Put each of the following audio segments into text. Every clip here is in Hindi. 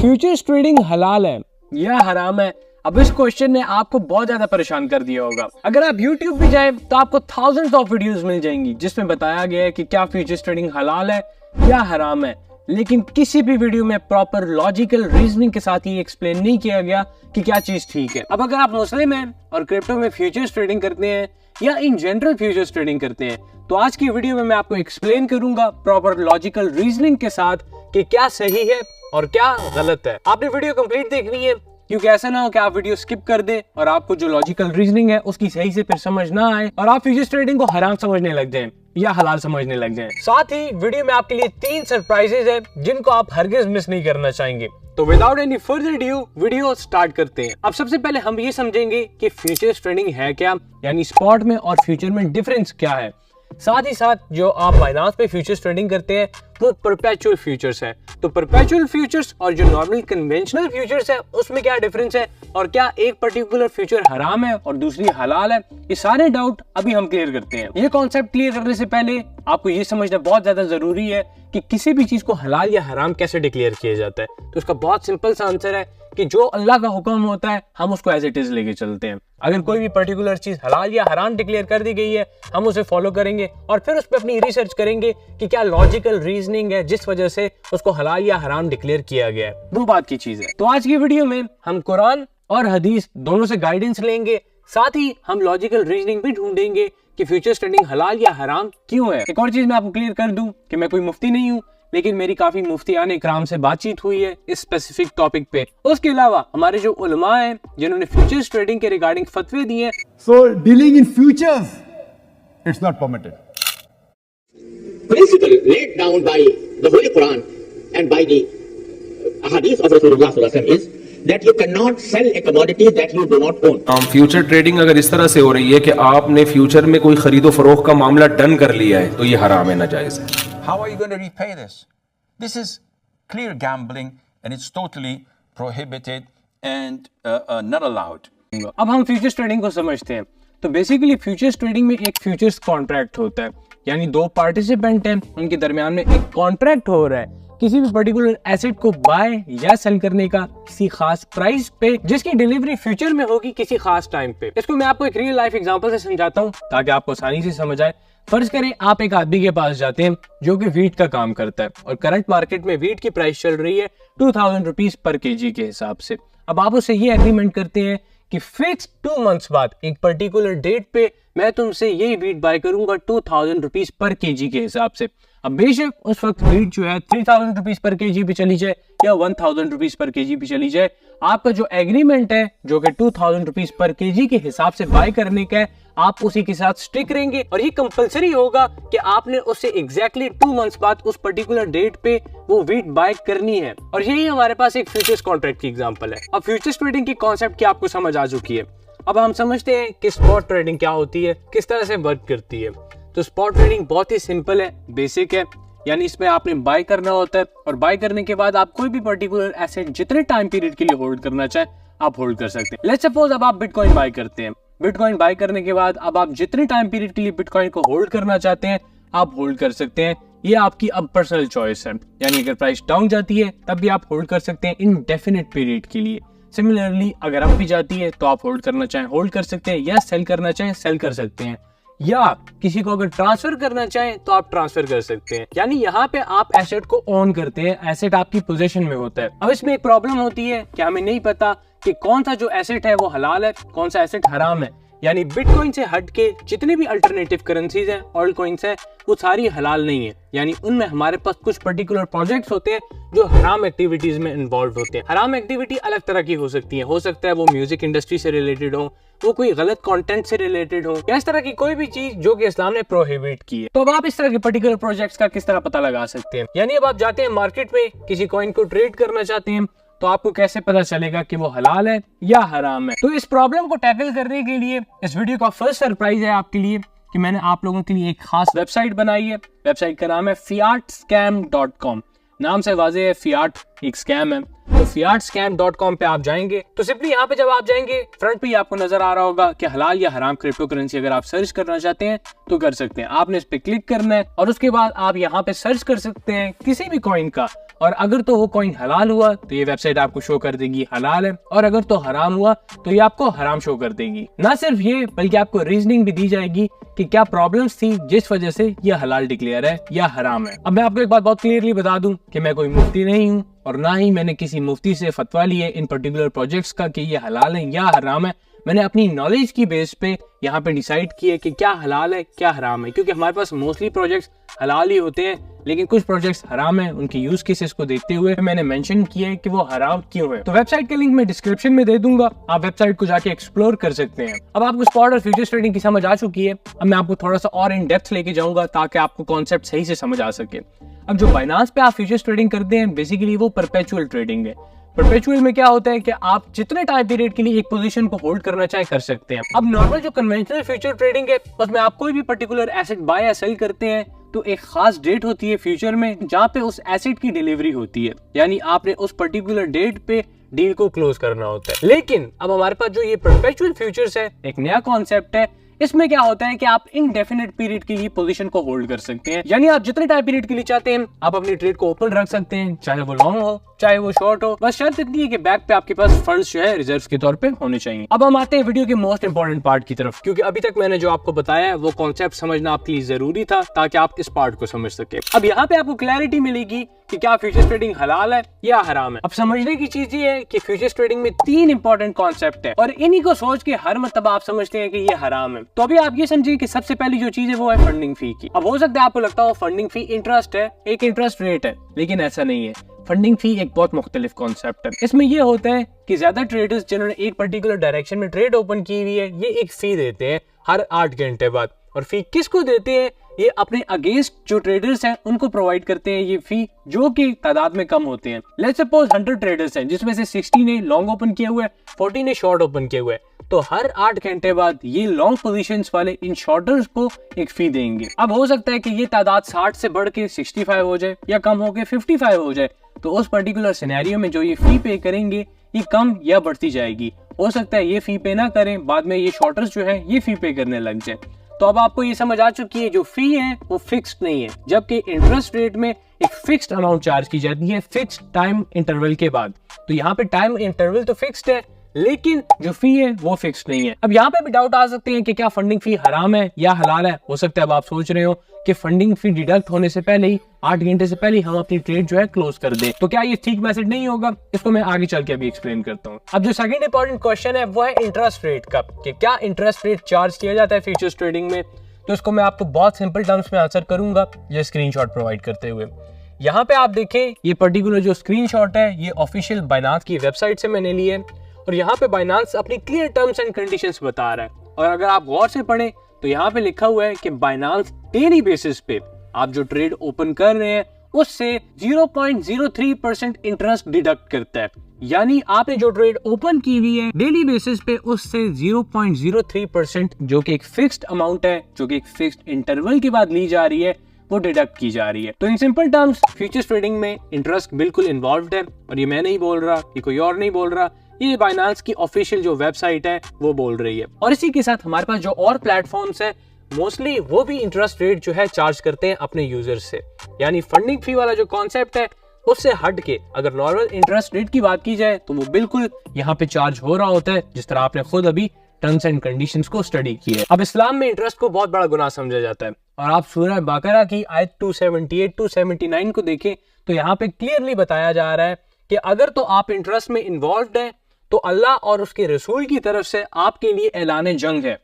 फ्यूचर्स ट्रेडिंग हलाल है या हराम है? अब इस क्वेश्चन ने आपको बहुत ज्यादा परेशान कर दिया होगा। अगर आप YouTube पे जाए तो आपको थाउजेंड्स ऑफ वीडियोस मिल जाएंगी जिसमें बताया गया है कि क्या फ्यूचर्स ट्रेडिंग हलाल है या हराम है, लेकिन किसी भी वीडियो में प्रॉपर लॉजिकल रीजनिंग के साथ ये एक्सप्लेन नहीं किया गया कि क्या चीज ठीक है। अब अगर आप मुस्लिम हैं और क्रिप्टो में फ्यूचर्स ट्रेडिंग करते हैं या इन जनरल फ्यूचर्स ट्रेडिंग करते हैं, तो आज की वीडियो में मैं आपको एक्सप्लेन करूंगा प्रॉपर लॉजिकल रीजनिंग के साथ कि क्या सही है और क्या गलत है। आपने वीडियो कंप्लीट देखनी है, क्योंकि ऐसा ना हो कि आप वीडियो स्किप कर दें और आपको जो लॉजिकल रीजनिंग है उसकी सही से फिर समझ ना आए और आप फ्यूचर्स ट्रेडिंग को हराम समझने लग जाएं या हलाल समझने लग जाएं। साथ ही वीडियो में आपके लिए 3 सरप्राइजेज है जिनको आप हरगिज मिस नहीं करना चाहेंगे। तो without any further due video start करते हैं। अब सबसे पहले हम ये समझेंगे कि फ्यूचर्स ट्रेडिंग है क्या, यानी स्पॉट में और फ्यूचर में डिफरेंस क्या है। साथ ही साथ जो आप बाइनांस पे फ्यूचर्स ट्रेडिंग करते हैं वो परपेचुअल फ्यूचर्स है, तो परपेचुअल फ्यूचर्स और जो नॉर्मल कन्वेंशनल फ्यूचर्स है उसमें क्या डिफरेंस है और क्या एक पर्टिकुलर फ्यूचर हराम है और दूसरी हलाल है, ये सारे डाउट अभी हम क्लियर करते हैं। ये कॉन्सेप्ट क्लियर करने से पहले आपको ये समझना बहुत ज्यादा जरूरी है कि किसी भी चीज को हलाल या हराम कैसे डिक्लेयर किया जाता है। तो इसका बहुत सिंपल सा आंसर है कि जो अल्लाह का हुक्म होता है हम उसको एज इट इज लेके चलते हैं। अगर कोई भी पर्टिकुलर चीज हलाल या हराम डिक्लेयर कर दी गई है हम उसे फॉलो करेंगे और फिर उस पर अपनी रिसर्च करेंगे कि क्या लॉजिकल रीजनिंग है जिस वजह से उसको हलाल या हराम डिक्लेयर किया गया है, वो बात की चीज है। तो आज की वीडियो में हम कुरान और हदीस दोनों से गाइडेंस लेंगे, साथ ही हम लॉजिकल रीजनिंग भी ढूंढेंगे कि फ्यूचर्स ट्रेडिंग हलाल या हराम क्यों है। एक और चीज मैं आपको क्लियर कर दूं कि मैं कोई मुफ्ती नहीं हूं, लेकिन मेरी काफी मुफ्तियान इकराम से बातचीत हुई है इस स्पेसिफिक टॉपिक पे। उसके अलावा हमारे जो उलमा हैं जिन्होंने फ्यूचर्स ट्रेडिंग के रिगार्डिंग फतवे दिए हैं, so dealing in futures it's not permitted. Principle laid down by the Holy Quran and by the hadith of Rasulullah sallallahu alaihi wasallam is that you cannot sell a commodity that you do not own. Future trading अगर इस तरह से हो रही है कि आपने फ्यूचर में कोई खरीदो फरोख्त का मामला डन कर लिया है तो ये हराम है, नाजायज है। How are you going to repay this? This is clear gambling and it's totally prohibited and not allowed. अब हम फ्यूचर्स ट्रेडिंग को समझते हैं। तो बेसिकली फ्यूचर्स ट्रेडिंग में एक फ्यूचर्स कॉन्ट्रैक्ट होता है, यानी दो पार्टिसिपेंट हैं, उनके दरमियान में एक कॉन्ट्रैक्ट हो रहा है किसी भी पर्टिकुलर एसेट को बाय या सेल करने का किसी खास प्राइस पे, जिसकी डिलीवरी फ्यूचर में होगी किसी खास टाइम पे। इसको मैं आपको एक रियल लाइफ एग्जांपल से समझाता हूँ ताकि आपको आसानी से समझ आए। फर्ज करें आप एक आदमी के पास जाते हैं जो कि वीट का काम करता है और करंट मार्केट में वीट की प्राइस चल रही है 2000 रुपीज पर केजी के हिसाब से। अब आप उससे ये एग्रीमेंट करते हैं कि फिक्स 2 मंथ्स बाद एक पर्टिकुलर डेट पे मैं तुमसे यही वीट बाय करूंगा 2000 रुपीज पर केजी के हिसाब से। अब बेशक उस वक्त वीट जो है 3000 रुपीज पर केजी पे चली जाए या 1000 रुपीज पर केजी पे चली जाए, आपका जो एग्रीमेंट है जो कि 2000 रुपीज पर केजी के हिसाब से बाय करने का है, आप उसी के साथ स्टिक रहेंगे और ये कंपलसरी होगा कि आपने उससे एग्जैक्टली 2 मंथ्स बाद उस पर्टिकुलर डेट पे वो वीट बाय करनी है। और यही हमारे पास एक फ्यूचर्स कॉन्ट्रैक्ट की एग्जांपल है। अब फ्यूचर्स ट्रेडिंग की कॉन्सेप्ट की आपको समझ आ चुकी है। अब हम समझते हैं कि स्पॉट ट्रेडिंग क्या होती है, किस तरह से वर्क करती है। तो स्पॉट ट्रेडिंग बहुत ही सिंपल है, बेसिक है, यानी इसमें आपने बाय करना होता है और बाय करने के बाद आप कोई भी पर्टिकुलर एसेट जितने टाइम पीरियड के लिए होल्ड करना चाहे आप होल्ड कर सकते हैं। लेट्स सपोज अब आप बिटकॉइन बाय करते हैं। बिटकॉइन बाय करने के बाद अब आप जितने टाइम पीरियड के लिए बिटकॉइन को होल्ड करना चाहते हैं आप होल्ड कर सकते हैं। ये आपकी अब पर्सनल चॉइस है, यानी अगर प्राइस डाउन जाती है तब भी आप होल्ड कर सकते हैं इनडेफिनिट पीरियड के लिए। सिमिलरली अगर अप भी जाती है तो आप होल्ड करना चाहें होल्ड कर सकते हैं, या सेल करना चाहें सेल कर सकते हैं, या किसी को अगर ट्रांसफर करना चाहें तो आप ट्रांसफर कर सकते हैं। यानी यहाँ पे आप एसेट को ओन करते हैं, एसेट आपकी पोजीशन में होता है। अब इसमें एक प्रॉब्लम होती है कि हमें नहीं पता कि कौन सा जो एसेट है वो हलाल है, कौन सा एसेट हराम है। यानी बिटकॉइन से हट के जितने भी अल्टरनेटिव करेंसीज हैं, ऑल्ट कॉइन्स हैं, वो सारी हलाल नहीं है। यानी उनमें हमारे पास कुछ पर्टिकुलर प्रोजेक्ट्स होते हैं जो हराम एक्टिविटीज में इन्वॉल्व होते हैं। हराम एक्टिविटी अलग तरह की हो सकती है, हो सकता है वो म्यूजिक इंडस्ट्री से रिलेटेड हो, वो कोई गलत कंटेंट से रिलेटेड हो, या इस तरह की कोई भी चीज जो कि इस्लाम ने प्रोहिबिट की है। तो अब आप इस तरह के पर्टिकुलर प्रोजेक्ट्स का किस तरह पता लगा सकते हैं। यानी अब आप जाते हैं मार्केट में किसी कॉइन को ट्रेड करना चाहते हैं तो आपको कैसे पता चलेगा कि वो हलाल है या हराम है। तो इस प्रॉब्लम को टैकल करने के लिए इस वीडियो का फर्स्ट सरप्राइज है आपके लिए कि मैंने आप लोगों के लिए एक खास वेबसाइट बनाई है। वेबसाइट का नाम है fiatscam.com। नाम से वाज़ेह है, फियाट एक स्कैम है तो fiatscam.com पे आप जाएंगे तो सिंपली यहाँ पे जब आप जाएंगे फ्रंट पे आपको नजर आ रहा होगा कि हलाल या हराम क्रिप्टो करेंसी अगर आप सर्च करना चाहते हैं तो कर सकते हैं। आपने इस पे क्लिक करना है और उसके बाद आप यहाँ पे सर्च कर सकते हैं किसी भी कॉइन का, और अगर तो वो कॉइन हलाल हुआ तो ये वेबसाइट आपको शो कर देगी हलाल है, और अगर तो हराम हुआ तो ये आपको हराम शो कर देगी। ना सिर्फ ये बल्कि आपको रीजनिंग भी दी जाएगी कि क्या प्रॉब्लम्स थी जिस वजह से ये हलाल डिक्लेयर है या हराम है। अब मैं आपको एक बात बहुत क्लियरली बता दूं कि मैं कोई मुफ्ती नहीं हूं और ना ही मैंने किसी मुफ्ती से फतवा लिया इन पर्टिकुलर प्रोजेक्ट्स का कि ये हलाल है या हराम है। मैंने अपनी नॉलेज की बेस पे यहाँ पे डिसाइड किया कि क्या हलाल है क्या हराम है, क्योंकि हमारे पास मोस्टली प्रोजेक्ट्स हलाल ही होते हैं लेकिन कुछ प्रोजेक्ट्स हराम है। उनकी यूज केसेस को देखते हुए मैंने मेंशन किया है कि वो हराम क्यों है। तो वेबसाइट का लिंक मैं डिस्क्रिप्शन में दे दूंगा, आप वेबसाइट को जाके एक्सप्लोर कर सकते हैं। अब आपको स्पॉट और फ्यूचर्स ट्रेडिंग की समझ आ चुकी है, अब मैं आपको थोड़ा सा और इन डेप्थ लेके जाऊंगा ताकि आपको कॉन्सेप्ट सही से समझ आ सके। अब जो बाइनांस पे आप फ्यूचर्स ट्रेडिंग करते हैं बेसिकली वो परपेचुअल ट्रेडिंग है। परपेचुअल में क्या होता है कि आप जितने टाइम पीरियड के लिए एक पोजीशन को होल्ड करना चाहे कर सकते हैं। अब नॉर्मल जो कन्वेंशनल फ्यूचर ट्रेडिंग है उसमें आप कोई भी पर्टिकुलर एसेट बाय या सेल करते हैं तो एक खास डेट होती है फ्यूचर में जहाँ पे उस एसेट की डिलीवरी होती है, यानी आपने उस पर्टिकुलर डेट पे डील को क्लोज करना होता है। लेकिन अब हमारे पास जो ये परपेचुअल फ्यूचर्स है एक नया कॉन्सेप्ट है। इसमें क्या होता है कि आप इनडेफिनेट पीरियड के लिए पोजीशन को होल्ड कर सकते हैं, यानी आप जितने टाइम पीरियड के लिए चाहते हैं आप अपनी ट्रेड को ओपन रख सकते हैं, चाहे वो लॉन्ग हो चाहे वो शॉर्ट हो। बस शर्त इतनी है कि बैक पे आपके पास फंड्स जो है रिजर्व्स के तौर पे होने चाहिए। अब हम आते हैं वीडियो के मोस्ट इंपोर्टेंट पार्ट की तरफ, क्योंकि अभी तक मैंने जो आपको बताया है वो कॉन्सेप्ट समझना आपके लिए जरूरी था ताकि आप इस पार्ट को समझ सके। अब यहाँ पे आपको क्लैरिटी मिलेगी कि क्या फ्यूचर्स ट्रेडिंग हलाल है या हराम है। अब समझने की चीज ये है कि फ्यूचर्स ट्रेडिंग में 3 इंपॉर्टेंट कॉन्सेप्ट है और इन्हीं को सोच के हर मर्तबा आप समझते हैं कि ये हराम है। तो अभी आप ये समझिए कि सबसे पहली जो चीज है वो है फंडिंग फी की। अब हो सकता है आपको लगता हो फंडिंग फी इंटरेस्ट है, एक इंटरेस्ट रेट है, लेकिन ऐसा नहीं है। फंडिंग फी एक बहुत मुख्तलिफ कॉन्सेप्ट है। इसमें ये होता है कि ज्यादा ट्रेडर्स जिन्होंने एक पर्टिकुलर डायरेक्शन में ट्रेड ओपन की हुई है ये एक फी देते हैं हर 8 घंटे बाद, और फी किसको देते हैं? ये अपने अगेंस्ट जो ट्रेडर्स हैं उनको प्रोवाइड करते हैं ये फी, जो कि तादाद में कम होते हैं। लेट्स सपोज 100 ट्रेडर्स हैं जिसमें से 60 ने लॉन्ग ओपन किया हुआ है, 40 ने शॉर्ट ओपन किया हुआ है, तो हर 8 घंटे बाद ये लॉन्ग पोजीशंस वाले इन शॉर्टर्स को एक फी देंगे। अब हो सकता है कि ये तादाद 60 से बढ़ के 65 हो जाए या कम होके 55 हो जाए, तो उस पर्टिकुलर सिनेरियो में जो ये फी पे करेंगे ये कम या बढ़ती जाएगी। हो सकता है ये फी पे ना करें, बाद में ये शॉर्टर्स जो है ये फी पे करने लग जाए। तो अब आपको ये समझ आ चुकी है जो फी है वो फिक्स्ड नहीं है, जबकि इंटरेस्ट रेट में एक फिक्स्ड अमाउंट चार्ज की जाती है फिक्स्ड टाइम इंटरवल के बाद। तो यहाँ पे टाइम इंटरवल तो फिक्स्ड है लेकिन जो फी है वो फिक्स्ड नहीं है। अब यहाँ पे भी डाउट आ सकते हैं कि क्या फंडिंग फी हराम है या हलाल है। हो सकता है अब आप सोच रहे हो कि फंडिंग फी डिडक्ट होने से पहले ही 8 घंटे से पहले हम अपनी ट्रेड जो है क्लोज कर दें, तो क्या ये ठीक मैसेज नहीं होगा? इसको मैं आगे चल के अभी एक्सप्लेन करता हूँ। अब जो सेकंड इंपॉर्टेंट क्वेश्चन है वो है इंटरेस्ट रेट का, कि क्या इंटरेस्ट रेट चार्ज किया जाता है फ्यूचर्स ट्रेडिंग में। तो इसको मैं आपको बहुत सिंपल टर्म्स में आंसर करूंगा ये स्क्रीनशॉट प्रोवाइड करते हुए। यहाँ पे आप देखें ये पर्टिकुलर जो स्क्रीनशॉट है ये ऑफिशियल बाइनांस की वेबसाइट से मैंने ली है, और यहाँ पे बाइनांस अपनी क्लियर टर्म्स एंड कंडीशंस बता रहा है। और अगर आप गौर से पढ़ें तो यहाँ पे लिखा हुआ है कि बाइनांस डेली बेसिस पे आप जो ट्रेड ओपन कर रहे हैं उससे 0.03% इंटरेस्ट डिडक्ट करता है, यानी आपने जो ट्रेड ओपन की हुई है डेली बेसिस पे उससे 0.03% जो कि एक फिक्स्ड अमाउंट है, जो कि एक फिक्स्ड इंटरवल के बाद ली जा रही है, वो डिडक्ट की जा रही है। तो in simple terms futures trading में इंटरेस्ट बिल्कुल इन्वॉल्व्ड है, और ये मैं नहीं बोल रहा, ये कोई और नहीं बोल रहा, ये बाइनांस की ऑफिशियल जो वेबसाइट है वो बोल रही है। और इसी के साथ हमारे पास जो और प्लेटफॉर्म्स है मोस्टली वो भी इंटरेस्ट रेट जो है चार्ज करते हैं अपने यूजर्स से, यानी फंडिंग फी वाला जो कॉन्सेप्ट है उससे हट के अगर नॉर्मल इंटरेस्ट रेट की बात की जाए तो वो बिल्कुल यहाँ पे चार्ज हो रहा होता है, जिस तरह आपने खुद अभी टर्म्स एंड कंडीशंस को स्टडी किया है। अब इस्लाम में इंटरेस्ट को बहुत बड़ा गुनाह समझा जाता है, और आप सूरह बकरा की आयत 278-279 को देखें तो यहाँ पे क्लियरली बताया जा रहा है कि अगर तो आप इंटरेस्ट में इन्वॉल्व है तो अल्लाह और उसके रसूल की तरफ से आपके लिए ऐलान जंग है।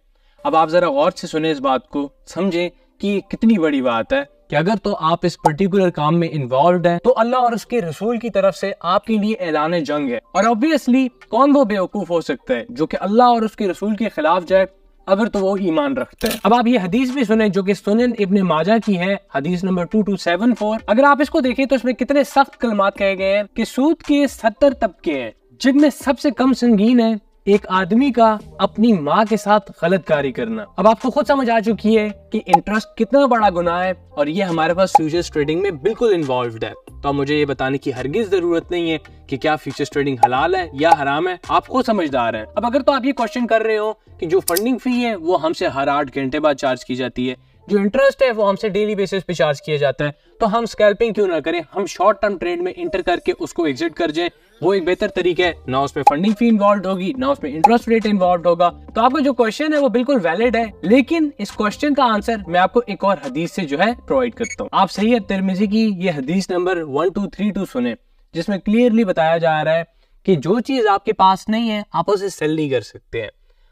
अब आप जरा गौर से सुने इस बात को, समझें कि कितनी बड़ी बात है कि अगर तो आप इस पर्टिकुलर काम में इन्वॉल्व हैं तो अल्लाह और उसके रसूल की तरफ से आपके लिए ऐलान जंग है। और ऑब्वियसली कौन वो बेवकूफ हो सकता है जो कि अल्लाह और उसके रसूल के खिलाफ जाए, अगर तो वो ईमान रखते हैं। अब आप ये हदीस भी सुने जो कि सुनन इब्ने माजा की है, हदीस नंबर 2274। अगर आप इसको देखें तो इसमें कितने सख्त कलमात कहे गए हैं कि सूद के 70 तबके हैं, जिनमें सबसे कम संगीन है एक आदमी का अपनी माँ के साथ गलत कार्य करना। अब आपको खुद समझ आ चुकी है कि इंटरेस्ट कितना बड़ा गुनाह है और ये हमारे पास फ्यूचर्स ट्रेडिंग में बिल्कुल इन्वॉल्व्ड है। तो अब मुझे ये बताने की हरगिज जरूरत नहीं है कि क्या फ्यूचर्स ट्रेडिंग हलाल है या हराम है, आप खुद समझदार हैं। अब अगर तो आप ये क्वेश्चन कर रहे हो कि जो फंडिंग फी है वो हमसे हर 8 घंटे बाद चार्ज की जाती है, जो इंटरेस्ट है वो हमसे डेली बेसिस पे चार्ज किया जाता है, तो हम स्कैल्पिंग क्यों ना करें, हम शॉर्ट टर्म ट्रेड में इंटर करके उसको एग्जिट कर जाए, वो एक बेहतर तरीका है। ना उसमें फंडिंग फी इन्वॉल्व होगी, ना उसमें इंटरेस्ट रेट इन्वॉल्व होगा। तो आपका जो क्वेश्चन है वो बिल्कुल वैलिड है, लेकिन इस क्वेश्चन का आंसर मैं आपको एक और हदीस से जो है प्रोवाइड करता हूँ। आप सही तिरमिज़ी की ये हदीस नंबर 1232 सुने, जिसमें क्लियरली बताया जा रहा है कि जो चीज आपके पास नहीं है आप उसे सेल नहीं कर सकते हैं।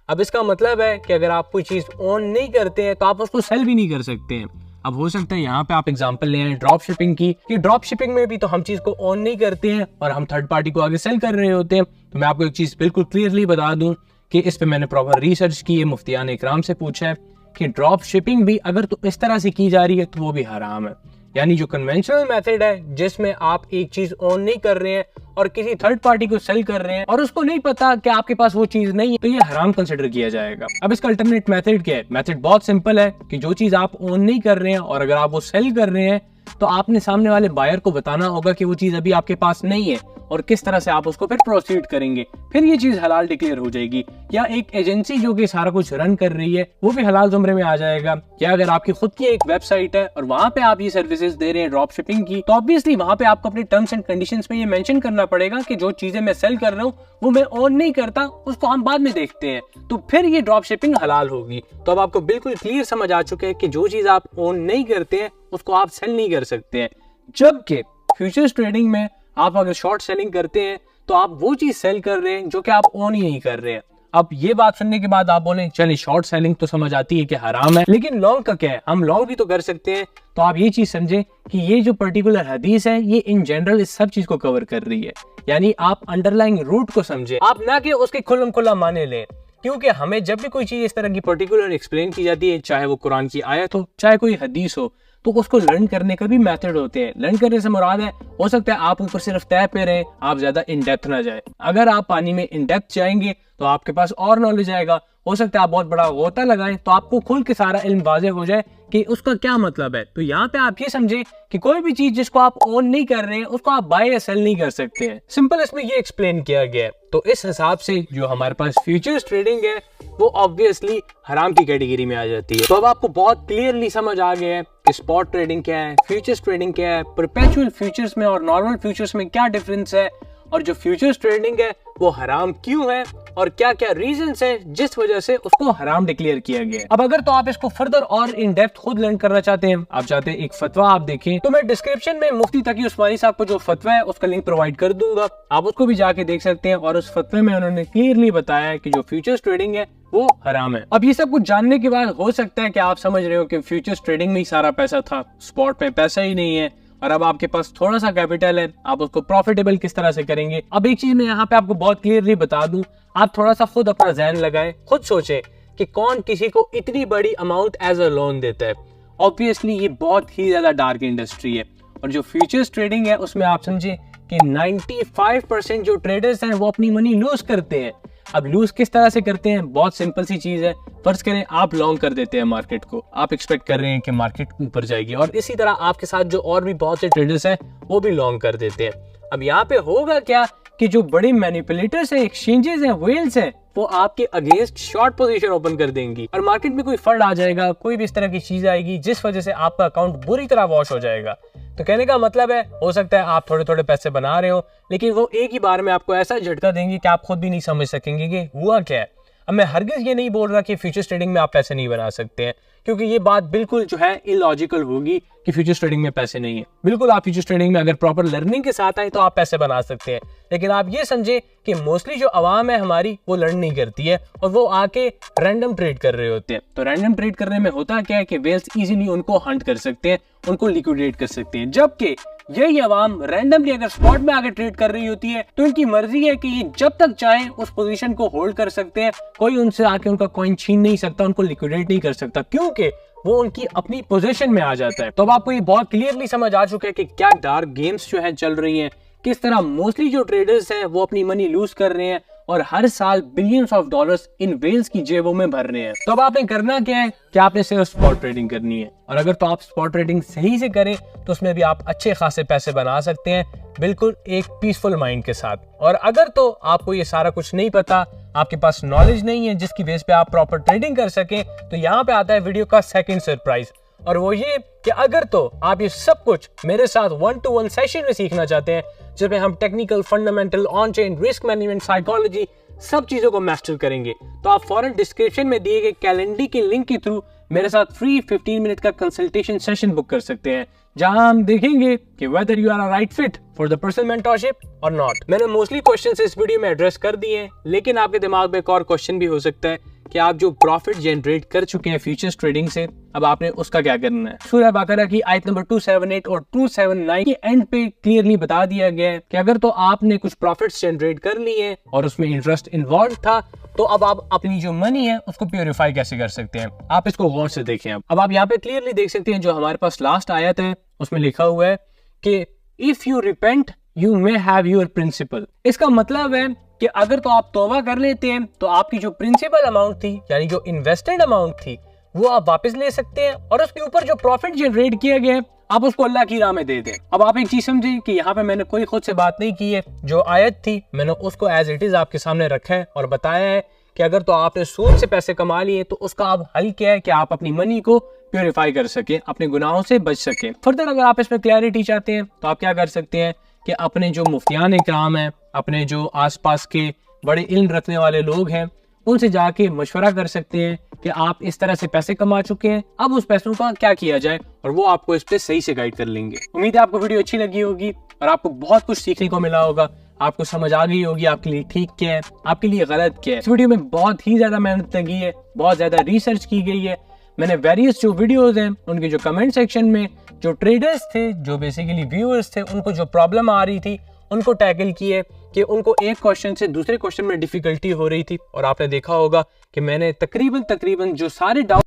अब इसका मतलब है कि अगर आप कोई चीज ओन नहीं करते हैं तो आप उसको सेल भी नहीं कर सकते हैं। अब हो सकता है यहाँ पे आप एग्जांपल ले आए ड्रॉप शिपिंग की, कि ड्रॉप शिपिंग में भी तो हम चीज को ओन नहीं करते हैं और हम थर्ड पार्टी को आगे सेल कर रहे होते हैं। तो मैं आपको एक चीज बिल्कुल क्लियरली बता दूं कि इस पे मैंने प्रॉपर रिसर्च की है, मुफ्तियान इकराम से पूछा है कि ड्रॉप शिपिंग भी अगर तो इस तरह से की जा रही है तो वो भी हराम है। यानी जो कन्वेंशनल मेथड है जिसमें आप एक चीज ओन नहीं कर रहे हैं और किसी थर्ड पार्टी को सेल कर रहे हैं और उसको नहीं पता कि आपके पास वो चीज नहीं है, तो ये हराम कंसिडर किया जाएगा। अब इसका अल्टरनेट मेथड क्या है? मेथड बहुत सिंपल है कि जो चीज आप ओन नहीं कर रहे हैं और अगर आप वो सेल कर रहे हैं तो आपने सामने वाले बायर को बताना होगा कि वो चीज अभी आपके पास नहीं है और किस तरह से आप उसको फिर प्रोसीड करेंगे, फिर ये चीज हलाल डिक्लेयर हो जाएगी। या एक एजेंसी जो कि सारा कुछ रन कर रही है वो भी हलाल जुमरे में आ जाएगा। या अगर आपकी खुद की एक वेबसाइट है और वहां पे आप ये सर्विसेज दे रहे हैं ड्रॉप शिपिंग की, तो ऑब्वियसली वहां पे आपको अपने टर्म्स एंड कंडीशंस में ये मेंशन करना पड़ेगा कि जो चीजें मैं सेल कर रहा हूँ वो मैं ओन नहीं करता, उसको हम बाद में देखते हैं, तो फिर ये ड्रॉप शिपिंग हलाल होगी। तो अब आपको बिल्कुल क्लियर समझ आ चुके हैं कि जो चीज आप ओन नहीं करते हैं उसको आप सेल नहीं कर सकते हैं। जबकि फ्यूचर्स ट्रेडिंग में आप अगर शॉर्ट सेलिंग करते हैं तो आप वो चीज सेल कर रहे हैं जो कि आप ओन ही नहीं कर रहे हैं। अब ये बात सुनने के बाद आप बोलें चलिए शॉर्ट सेलिंग तो समझ आती है कि हराम है, लेकिन लॉन्ग का क्या है? हम लॉन्ग भी तो कर सकते हैं। तो आप ये चीज समझें कि ये जो पर्टिकुलर हदीस है ये इन जनरल इस सब चीज को कवर कर रही है। यानी आप अंडरलाइंग रूट को समझे, आप ना कि उसके खुल्लम खुल्ला माने लें। क्योंकि हमें जब भी कोई चीज इस तरह की पर्टिकुलर एक्सप्लेन की जाती है, चाहे वो कुरान की आयत हो चाहे कोई हदीस हो, तो उसको लर्न करने का भी मेथड होते हैं। लर्न करने से मुराद है, हो सकता है आप ऊपर सिर्फ तय पे रहें, आप ज्यादा इन डेप्थ ना जाए। अगर आप पानी में इन डेप्थ जाएंगे तो आपके पास और नॉलेज आएगा। हो सकता है आप बहुत बड़ा गोता लगाएं तो आपको खुल के सारा इल्म वाज़ेह हो जाए कि उसका क्या मतलब है। तो यहाँ पे आप ये समझे कि कोई भी चीज जिसको आप ओन नहीं कर रहे हैं उसको आप बाय या सेल नहीं कर सकते हैं। सिंपल इसमें ये एक्सप्लेन किया गया है। तो इस हिसाब से जो हमारे पास फ्यूचर्स ट्रेडिंग है वो ऑब्वियसली हराम की कैटेगरी में आ जाती है। तो अब आपको बहुत क्लियरली समझ आ गया है कि स्पॉट ट्रेडिंग क्या है, फ्यूचर्स ट्रेडिंग क्या है, परपेचुअल फ्यूचर्स में और नॉर्मल फ्यूचर्स में क्या डिफरेंस है, और जो फ्यूचर्स ट्रेडिंग है वो हराम क्यों है और क्या क्या रीजंस है जिस वजह से उसको हराम डिक्लेयर किया गया है। अब अगर तो आप इसको फर्दर और इन डेप्थ खुद लर्न करना चाहते हैं, आप चाहते हैं एक फतवा आप देखें, तो मैं डिस्क्रिप्शन में मुफ्ती तकी उस्मानी साहब को जो फतवा है उसका लिंक प्रोवाइड कर दूंगा, आप उसको भी जाके देख सकते हैं। और उस फतवे में उन्होंने क्लियरली बताया है कि जो फ्यूचर्स ट्रेडिंग है वो हराम है। अब ये सब कुछ जानने के बाद हो सकता है कि आप समझ रहे हो कि फ्यूचर्स ट्रेडिंग में ही सारा पैसा था, स्पॉट में पैसा ही नहीं है, और अब आपके पास थोड़ा सा कैपिटल है, आप उसको प्रॉफिटेबल किस तरह से करेंगे। अब एक चीज मैं यहाँ पे आपको बहुत क्लियरली बता दूं, आप थोड़ा सा खुद अपना ज़हन लगाएं, खुद सोचें कि कौन किसी को इतनी बड़ी अमाउंट एज अ लोन देता है। ऑब्वियसली ये बहुत ही ज्यादा डार्क इंडस्ट्री है, और जो फ्यूचर्स ट्रेडिंग है उसमें आप समझे कि 95% जो ट्रेडर्स हैं वो अपनी मनी लूज करते हैं। अब लूज किस तरह से करते हैं? बहुत सिंपल सी चीज है। फर्ज करें आप लॉन्ग कर देते हैं मार्केट को, आप एक्सपेक्ट कर रहे हैं कि मार्केट ऊपर जाएगी, और इसी तरह आपके साथ जो और भी बहुत से ट्रेडर्स हैं वो भी लॉन्ग कर देते हैं। अब यहाँ पे होगा क्या कि जो बड़े मैनिपुलेटर्स हैं, एक्सचेंजेस हैं, व्हेल्स हैं, वो आपके अगेंस्ट शॉर्ट पोजीशन ओपन कर देंगी और मार्केट में कोई फंड आ जाएगा, कोई भी इस तरह की चीज आएगी जिस वजह से आपका अकाउंट बुरी तरह वॉश हो जाएगा। तो कहने का मतलब है, हो सकता है आप थोड़े थोड़े पैसे बना रहे हो, लेकिन वो एक ही बार में आपको ऐसा झटका देंगे कि आप खुद भी नहीं समझ सकेंगे कि हुआ क्या है। अब मैं हरगिज ये नहीं बोल रहा कि फ्यूचर्स ट्रेडिंग में आप पैसे नहीं बना सकते हैं, क्योंकि ये बात बिल्कुल जो है इलॉजिकल होगी कि फ्यूचर्स ट्रेडिंग में पैसे नहीं है। बिल्कुल आप फ्यूचर्स ट्रेडिंग में अगर प्रॉपर लर्निंग के साथ आए तो आप पैसे बना सकते हैं, लेकिन आप ये समझे कि मोस्टली जो आवाम है हमारी वो लर्न नहीं करती है और वो आके रैंडम ट्रेड कर रहे होते हैं। तो रैंडम ट्रेड करने में होता क्या है कि वेल्स इजीली उनको हंट कर सकते हैं, उनको लिक्विडेट कर सकते हैं, जबकि यही आवाम रैंडमली अगर स्पॉट में आगे ट्रेड कर रही होती है तो इनकी मर्जी है कि ये जब तक चाहे उस पोजीशन को होल्ड कर सकते हैं, कोई उनसे आके उनका कॉइन छीन नहीं सकता, उनको लिक्विडेट नहीं कर सकता, क्योंकि वो उनकी अपनी पोजीशन में आ जाता है। तो अब आपको ये बहुत क्लियरली समझ आ चुका है कि क्या डार्क गेम्स जो है चल रही हैं, किस तरह मोस्टली जो ट्रेडर्स हैं वो अपनी मनी लूज कर रहे हैं और हर साल बिलियंस ऑफ डॉलर्स इन वेल्स की जेबों में भर रहे हैं। तो अब आपने करना क्या है कि आपने सिर्फ स्पॉट ट्रेडिंग करनी है, और अगर तो आप स्पॉट ट्रेडिंग सही से करें तो उसमें भी आप अच्छे खासे पैसे बना सकते हैं, बिल्कुल एक पीसफुल माइंड के साथ। और अगर तो आपको ये सारा कुछ नहीं पता, आपके पास नॉलेज नहीं है जिसकी बेस पे आप प्रॉपर ट्रेडिंग कर सकें, तो यहाँ पे आता है वीडियो का सेकंड सरप्राइज, और वो ये कि अगर तो आप ये सब कुछ मेरे साथ 1-to-1 सेशन में सीखना चाहते हैं, जिसमें हम technical, fundamental, on chain, risk management, psychology, सब चीजों को मास्टर करेंगे, तो आप फौरन डिस्क्रिप्शन में दिए गए कैलेंडर के लिंक के थ्रू मेरे साथ फ्री 15 मिनट का कंसल्टेशन सेशन बुक कर सकते हैं, जहां हम देखेंगे कि whether you are a right fit for the personal mentorship और नॉट। मैंने मोस्टली क्वेश्चंस इस वीडियो में एड्रेस कर दिए हैं, लेकिन आपके दिमाग में एक और क्वेश्चन भी हो सकता है कि आप जो प्रॉफिट जनरेट कर चुके हैं फ्यूचर्स ट्रेडिंग से, अब आपने उसका क्या करना है। सूरह बकरा की आयत नंबर 278 और 279 के एंड पे क्लियरली बता दिया गया है कि अगर तो आपने कुछ प्रॉफिट्स जनरेट कर लिए हैं और उसमें इंटरेस्ट इन्वॉल्व था, तो अब आप अपनी जो मनी है उसको प्योरीफाई कैसे कर सकते हैं। आप इसको गौर से देखें। अब आप यहाँ पे क्लियरली देख सकते हैं, जो हमारे पास लास्ट आयत है उसमें लिखा हुआ है कि if you repent you may have your principal. इसका मतलब है कि अगर तो आप तौबा कर लेते हैं तो आपकी जो प्रिंसिपल अमाउंट थी, यानी जो इन्वेस्टेड अमाउंट थी, वो आप वापस ले सकते हैं, और उसके ऊपर जो प्रॉफिट जनरेट किया गया है आप उसको अल्लाह की राह में दे दें। अब आप एक चीज समझें कि यहाँ पे मैंने कोई खुद से बात नहीं की है, जो आयत थी मैंने उसको एज इट इज आपके सामने रखा है और बताया है कि अगर तो आपने सूद से पैसे कमा लिए तो उसका अब हल क्या है कि आप अपनी मनी को प्योरीफाई कर सके, अपने गुनाहों से बच सके। फर्दर अगर आप इसमें क्लैरिटी चाहते हैं तो आप क्या कर सकते हैं कि अपने जो मुफ्तियान इकराम हैं, अपने जो आसपास के बड़े इल्म रखने वाले लोग हैं, उनसे जाके मशवरा कर सकते हैं कि आप इस तरह से पैसे कमा चुके हैं, अब उस पैसों का क्या किया जाए, और वो आपको इस पे सही से गाइड कर लेंगे। उम्मीद है आपको वीडियो अच्छी लगी होगी और आपको बहुत कुछ सीखने को मिला होगा, आपको समझ आ गई होगी आपके लिए ठीक क्या है, आपके लिए गलत क्या है। इस वीडियो में बहुत ही ज्यादा मेहनत लगी है, बहुत ज्यादा रिसर्च की गई है। मैंने वेरियस जो वीडियोस हैं उनके जो कमेंट सेक्शन में जो ट्रेडर्स थे, जो बेसिकली व्यूअर्स थे, उनको जो प्रॉब्लम आ रही थी उनको टैकल किए कि उनको एक क्वेश्चन से दूसरे क्वेश्चन में डिफिकल्टी हो रही थी, और आपने देखा होगा कि मैंने तकरीबन जो सारे डाउट